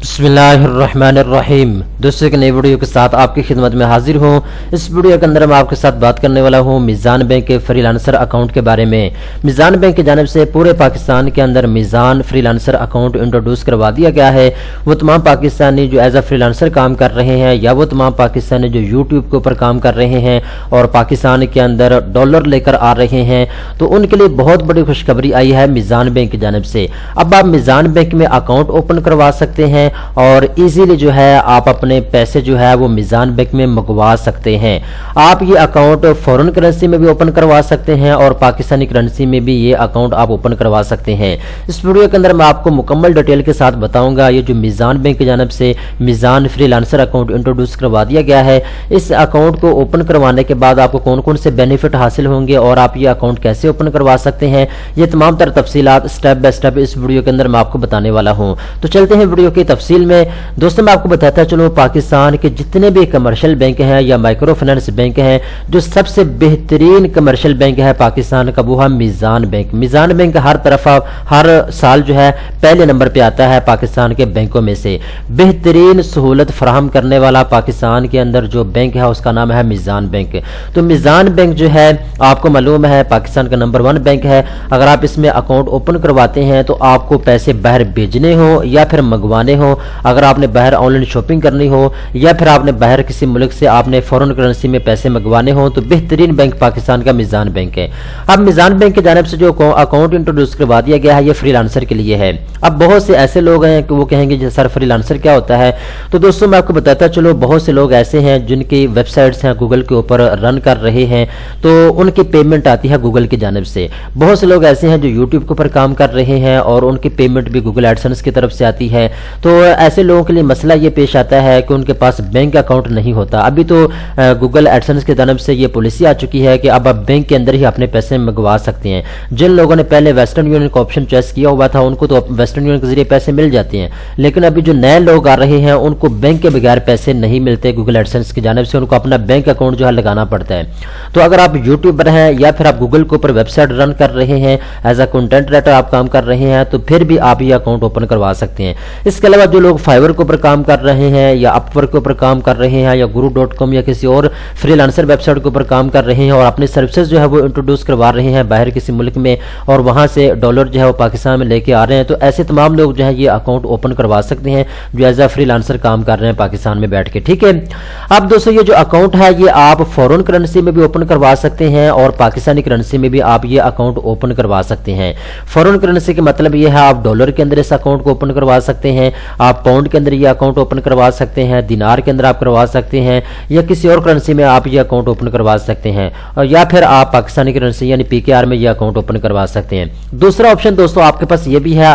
बिस्मिल्लाहिर्रहमानिर्रहीम। दोस्तों एक नई वीडियो के साथ आपकी खिदमत में हाजिर हूँ। इस वीडियो के अंदर मैं आपके साथ बात करने वाला हूँ मीज़ान बैंक के फ्रीलांसर अकाउंट के बारे में। मीज़ान बैंक की जानिब से पूरे पाकिस्तान के अंदर मीज़ान फ्रीलांसर अकाउंट इंट्रोड्यूस करवा दिया गया है। वो तमाम पाकिस्तानी जो एज अ फ्रीलांसर काम कर रहे हैं या वो तमाम पाकिस्तानी जो यूट्यूब के ऊपर काम कर रहे हैं और पाकिस्तान के अंदर डॉलर लेकर आ रहे हैं, तो उनके लिए बहुत बड़ी खुशखबरी आई है मीज़ान बैंक की जानिब से। अब आप मीज़ान बैंक में अकाउंट ओपन करवा सकते हैं और इजीली जो है आप अपने पैसे जो है वो मीज़ान बैंक में मंगवा सकते हैं। आप ये अकाउंट फॉरेन करेंसी में भी ओपन करवा सकते हैं और पाकिस्तानी करेंसी में भी ये अकाउंट आप ओपन करवा सकते हैं। इस वीडियो के अंदर मैं आपको मुकम्मल डिटेल के साथ बताऊंगा ये जो मीज़ान बैंक की जानिब से मीज़ान फ्रीलांसर अकाउंट इंट्रोड्यूस करवा दिया गया है, इस अकाउंट को ओपन करवाने के बाद आपको कौन कौन से बेनिफिट हासिल होंगे और आप ये अकाउंट कैसे ओपन करवा सकते हैं, ये तमाम तर तफसीलात स्टेप बाय स्टेप इस वीडियो के अंदर मैं आपको बताने वाला हूँ। तो चलते हैं वीडियो की तफसील में। दोस्तों मैं आपको बताता चलूं, पाकिस्तान के जितने भी कमर्शियल बैंक हैं या माइक्रो फाइनेंस बैंक हैं, जो सबसे बेहतरीन कमर्शियल बैंक है पाकिस्तान का वो है मीज़ान बैंक। मीज़ान बैंक हर तरफ हर साल जो है पहले नंबर पे आता है पाकिस्तान के बैंकों में से। बेहतरीन सहूलत फराहम करने वाला पाकिस्तान के अंदर जो बैंक है उसका नाम है मीज़ान बैंक। तो मीज़ान बैंक जो है आपको मालूम है पाकिस्तान का नंबर 1 बैंक है। अगर आप इसमें अकाउंट ओपन करवाते हैं तो आपको पैसे बाहर भेजने हो या फिर मंगवाने हो, अगर आपने बाहर ऑनलाइन शॉपिंग करनी हो या फिर आपने बाहर किसी मुल्क से आपने फॉरेन करेंसी में पैसे मंगवाने हो, तो बेहतरीन बैंक पाकिस्तान का मीज़ान बैंक है। अब मीज़ान बैंक की जानिब से जो अकाउंट इंट्रोड्यूस करवा दिया गया है ये फ्रीलांसर के लिए है। अब बहुत से ऐसे लोग हैं कि वो कहेंगे जी सर फ्रीलांसर क्या होता है। तो दोस्तों मैं आपको बताता चलो, बहुत से लोग ऐसे हैं जिनकी वेबसाइट्स हैं गूगल के ऊपर रन कर रहे हैं, तो उनकी पेमेंट आती है गूगल की जानिब से। बहुत से लोग ऐसे हैं जो यूट्यूब के ऊपर काम कर रहे हैं और उनकी पेमेंट भी गूगल एडसेंस की तरफ से आती है। तो ऐसे लोगों के लिए मसला ये पेश आता है कि उनके पास बैंक अकाउंट नहीं होता। अभी तो गूगल एडसेंस की तरफ से ये पॉलिसी आ चुकी है कि अब आप बैंक के अंदर ही अपने पैसे मंगवा सकते हैं। जिन लोगों ने पहले वेस्टर्न यूनियन का ऑप्शन चॉइस किया हुआ था उनको तो वेस्टर्न यूनियन के जरिए पैसे मिल जाते हैं, लेकिन अभी जो नए लोग आ रहे हैं उनको बैंक के बगैर पैसे नहीं मिलते गूगल एडसेंस की जानिब से। उनको अपना बैंक अकाउंट जो है लगाना पड़ता है। तो अगर आप यूट्यूबर हैं या फिर आप गूगल के ऊपर वेबसाइट रन कर रहे हैं, एज अ कंटेंट राइटर आप काम कर रहे हैं, तो फिर भी आप ये अकाउंट ओपन करवा सकते हैं। इसके अलावा जो लोग फाइवर के ऊपर काम कर रहे हैं या अपवर्क के ऊपर काम कर रहे हैं या guru.com या किसी और फ्रीलांसर वेबसाइट के ऊपर काम कर रहे हैं और अपनी सर्विसेज जो है वो इंट्रोड्यूस करवा रहे हैं बाहर किसी मुल्क में और वहां से डॉलर जो है वो पाकिस्तान में लेके आ रहे हैं, तो ऐसे तमाम लोग जो है ये अकाउंट ओपन करवा सकते हैं जो एज अ फ्रीलांसर काम कर रहे हैं पाकिस्तान में बैठ के। ठीक है। अब दोस्तों ये जो अकाउंट है ये आप फॉरेन करेंसी में भी ओपन करवा सकते हैं और पाकिस्तानी करेंसी में भी आप ये अकाउंट ओपन करवा सकते हैं। फॉरेन करेंसी का मतलब ये है आप डॉलर के अंदर इस अकाउंट को ओपन करवा सकते हैं, आप पाउंड के अंदर ये अकाउंट ओपन करवा सकते हैं, दिनार के अंदर आप करवा सकते हैं या किसी और करेंसी में आप ये अकाउंट ओपन करवा सकते हैं, और या फिर आप पाकिस्तानी करेंसी यानी पीकेआर में ये अकाउंट ओपन करवा सकते हैं। दूसरा ऑप्शन दोस्तों आपके पास ये भी है,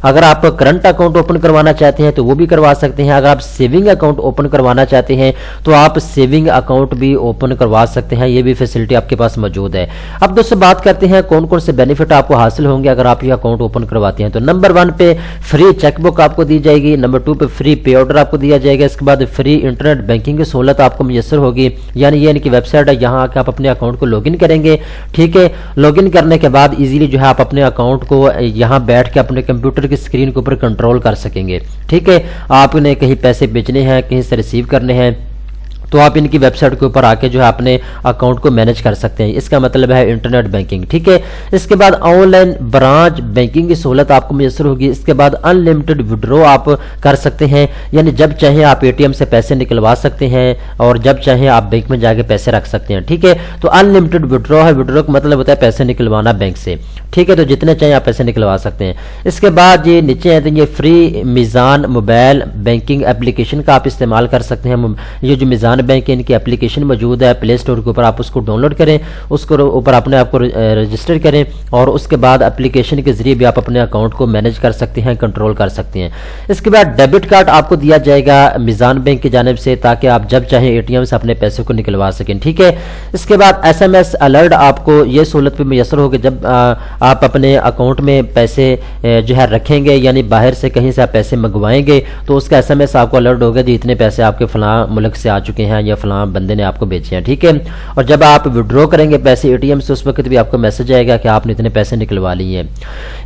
अगर आप करंट अकाउंट ओपन करवाना चाहते हैं तो वो भी करवा सकते हैं। अगर आप सेविंग अकाउंट ओपन करवाना चाहते हैं तो आप सेविंग अकाउंट भी ओपन करवा सकते हैं, ये भी फैसिलिटी आपके पास मौजूद है। अब दोस्तों बात करते हैं कौन कौन से बेनिफिट आपको हासिल होंगे अगर आप ये अकाउंट ओपन करवाते हैं। तो नंबर 1 पे फ्री चेकबुक आपको दी जाएगी, नंबर 2 पे फ्री पे ऑर्डर आपको दिया जाएगा, इसके बाद फ्री इंटरनेट बैंकिंग की सहूलत आपको मुयसर होगी, यानी ये इनकी वेबसाइट है, यहाँ आके आप अपने अकाउंट को लॉगिन करेंगे। ठीक है। लॉगिन करने के बाद इजीली जो है आप अपने अकाउंट को यहाँ बैठ के अपने कंप्यूटर की स्क्रीन के ऊपर कंट्रोल कर सकेंगे। ठीक है। आपने कहीं पैसे भेजने हैं, कहीं से रिसीव करने हैं, तो आप इनकी वेबसाइट के ऊपर आके जो है अपने अकाउंट को मैनेज कर सकते हैं। इसका मतलब है इंटरनेट बैंकिंग। ठीक है। इसके बाद ऑनलाइन ब्रांच बैंकिंग की सहूलत आपको मुयसर होगी। इसके बाद अनलिमिटेड विड्रॉ आप कर सकते हैं, यानी जब चाहें आप एटीएम से पैसे निकलवा सकते हैं और जब चाहें आप बैंक में जाके पैसे रख सकते हैं। ठीक है। तो अनलिमिटेड विड्रॉ है, विड्रॉ का मतलब होता है पैसे निकलवाना बैंक से। ठीक है। तो जितने चाहें आप पैसे निकलवा सकते हैं। इसके बाद ये नीचे है तो ये फ्री मीज़ान मोबाइल बैंकिंग एप्लीकेशन का आप इस्तेमाल कर सकते हैं। ये जो मीज़ान बैंक की इनकी एप्लीकेशन मौजूद है, प्ले स्टोर के ऊपर आप उसको डाउनलोड करें, उसको ऊपर अपने आप को रजिस्टर करें और उसके बाद एप्लीकेशन के जरिए भी आप अपने अकाउंट को मैनेज कर सकते हैं, कंट्रोल कर सकते हैं। इसके बाद डेबिट कार्ड आपको दिया जाएगा मीज़ान बैंक की जानिब से, ताकि आप जब चाहें एटीएम से अपने पैसे को निकलवा सकें। ठीक है। इसके बाद SMS अलर्ट आपको ये सहूलत भी मुयसर होगी, जब आप अपने अकाउंट में पैसे जो है रखेंगे, यानी बाहर से कहीं से आप पैसे मंगवाएंगे तो उसका SMS आपको अलर्ट होगा जी इतने पैसे आपके फलां मुल्क से आ चुके हैं ہیں یا فلاں بندے نے آپ کو بھیجے ہیں، ٹھیک ہے۔ اور جب آپ وڈرا کریں گے پیسے اے ٹی ایم سے، اس وقت بھی آپ کو میسج آئے گا کہ آپ نے اتنے پیسے نکلوا لیے ہیں۔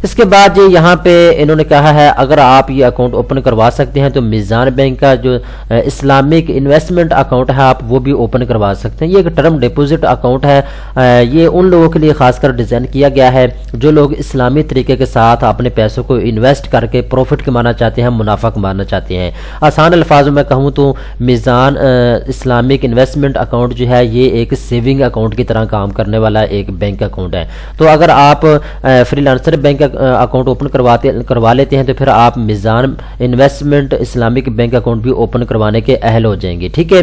اس کے بعد جی یہاں پہ انہوں نے کہا ہے اگر آپ یہ اکاؤنٹ اوپن کروا سکتے ہیں تو میزان بینک کا جو اسلامک انویسٹمنٹ اکاؤنٹ ہے آپ وہ بھی اوپن کروا سکتے ہیں۔ یہ ایک ٹرم ڈپوزٹ اکاؤنٹ ہے، یہ ان لوگوں کے لیے خاص کر ڈیزائن کیا گیا ہے جو لوگ اسلامی طریقے کے ساتھ اپنے پیسوں کو انویسٹ کر کے پروفٹ کمانا چاہتے ہیں، منافع کمانا چاہتے ہیں۔ آسان الفاظ میں کہوں تو میزان اسلامک انویسٹمنٹ اکاؤنٹ جو ہے یہ ایک سیونگ اکاؤنٹ کی طرح کام کرنے والا ایک بینک اکاؤنٹ ہے۔ تو اگر آپ free lancer bank account open کروا لیتے ہیں تو پھر آپ میزان انویسٹمنٹ اسلامک بینک اکاؤنٹ بھی اوپن کروانے کے اہل ہو جائیں گے، ٹھیک ہے۔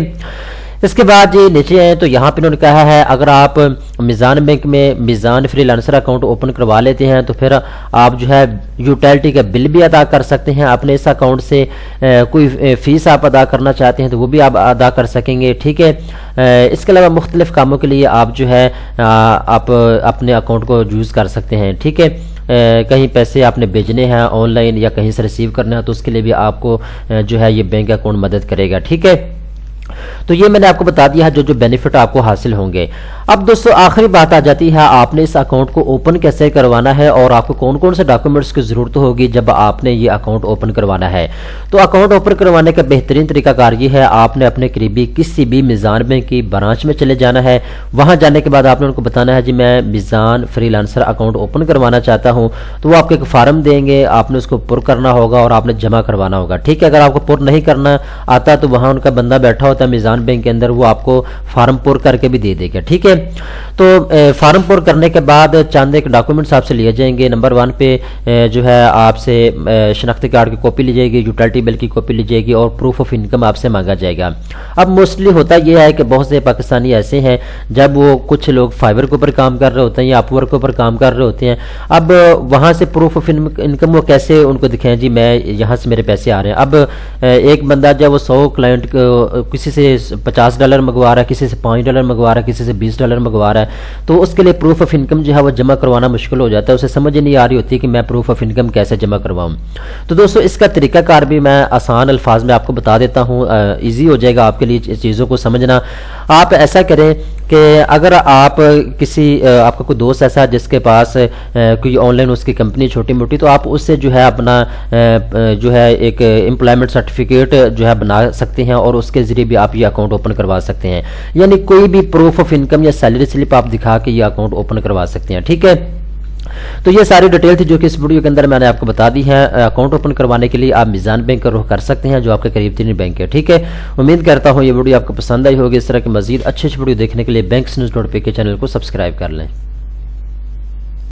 اس کے بعد یہ نیچے ہیں تو یہاں پہ انہوں نے کہا ہے اگر آپ میزان بینک میں میزان فری لانسر اکاؤنٹ اوپن کروا لیتے ہیں تو پھر آپ جو ہے یوٹیلٹی کا بل بھی ادا کر سکتے ہیں اپنے اس اکاؤنٹ سے، کوئی فیس آپ ادا کرنا چاہتے ہیں تو وہ بھی آپ ادا کر سکیں گے، ٹھیک ہے۔ اس کے علاوہ مختلف کاموں کے لیے آپ جو ہے آپ اپنے اکاؤنٹ کو یوز کر سکتے ہیں، ٹھیک ہے۔ کہیں پیسے آپ نے بھیجنے ہیں آن لائن یا کہیں سے ریسیو کرنا ہے تو اس کے لیے بھی آپ کو جو ہے یہ بینک اکاؤنٹ مدد کرے گا، ٹھیک ہے۔ تو یہ میں نے آپ کو بتا دیا ہے جو بینیفٹ آپ کو حاصل ہوں گے۔ اب دوستو آخری بات آ جاتی ہے آپ نے اس اکاؤنٹ کو اوپن کیسے کروانا ہے اور آپ کو کون کون سے ڈاکومنٹس کی ضرورت ہوگی جب آپ نے یہ اکاؤنٹ اوپن کروانا ہے۔ تو اکاؤنٹ اوپن کروانے کا بہترین طریقہ کار یہ ہے آپ نے اپنے قریبی کسی بھی میزان بینک کی برانچ میں چلے جانا ہے، وہاں جانے کے بعد آپ نے ان کو بتانا ہے جی میں میزان فری لانسر اکاؤنٹ اوپن کروانا چاہتا ہوں، تو وہ آپ کو ایک فارم دیں گے، آپ نے اس کو پر کرنا ہوگا اور آپ نے جمع کروانا ہوگا، ٹھیک ہے۔ اگر آپ کو پر نہیں کرنا آتا تو وہاں ان کا بندہ بیٹھا ہوتا ہے میزان بینک کے اندر، وہ آپ کو فارم پر کر کے بھی دے دے گا، ٹھیک ہے۔ تو فارم پر کرنے کے بعد چند ایک ڈاکومنٹس آپ سے لیے جائیں گے۔ نمبر 1 پہ جو ہے آپ سے شناختی کارڈ کی کاپی لی جائے گی، یوٹیلٹی بل کی کاپی لی جائے گی اور پروف آف انکم آپ سے مانگا جائے گا۔ اب موسٹلی ہوتا یہ ہے کہ بہت سے پاکستانی ایسے ہیں جب وہ کچھ لوگ فائبر کے اوپر کام کر رہے ہوتے ہیں یا اپ ورک کے اوپر کام کر رہے ہوتے ہیں، اب وہاں سے پروف آف انکم وہ کیسے ان کو دکھائیں جی میں یہاں سے میرے پیسے آ رہے ہیں۔ اب ایک بندہ جب وہ 100 کلائنٹ کسی سے $50 منگوا رہا ہے، کسی سے $5 منگوا رہا ہے، کسی سے $20 منگوا رہا ہے، تو اس کے لیے پروف آف انکم جو ہے وہ جمع کروانا مشکل ہو جاتا ہے، اسے سمجھ نہیں آ رہی ہوتی کہ میں پروف آف انکم کیسے جمع کرواؤں۔ تو دوستو اس کا طریقہ کار بھی میں آسان الفاظ میں آپ کو بتا دیتا ہوں، ایزی ہو جائے گا آپ کے لیے چیزوں کو سمجھنا۔ آپ ایسا کریں کہ اگر آپ آپ کا کوئی دوست ایسا جس کے پاس کوئی آن لائن اس کی کمپنی چھوٹی موٹی، تو آپ اس سے جو ہے اپنا جو ہے ایک امپلائمنٹ سرٹیفکیٹ جو ہے بنا سکتے ہیں اور اس کے ذریعے بھی آپ یہ اکاؤنٹ اوپن کروا سکتے ہیں، یعنی کوئی بھی پروف آف انکم یا سیلری سلپ آپ دکھا کے یہ اکاؤنٹ اوپن کروا سکتے ہیں، ٹھیک ہے۔ تو یہ ساری ڈیٹیل تھی جو کہ اس ویڈیو کے اندر میں نے آپ کو بتا دی ہے۔ اکاؤنٹ اوپن کروانے کے لیے آپ میزان بینک کا رخ کر سکتے ہیں جو آپ کے قریب ترین بینک ہے، ٹھیک ہے۔ امید کرتا ہوں یہ ویڈیو آپ کو پسند آئی ہوگی۔ اس طرح کی مزید اچھی ویڈیو دیکھنے کے لیے بینکس نیوز.pk چینل کو سبسکرائب کر لیں۔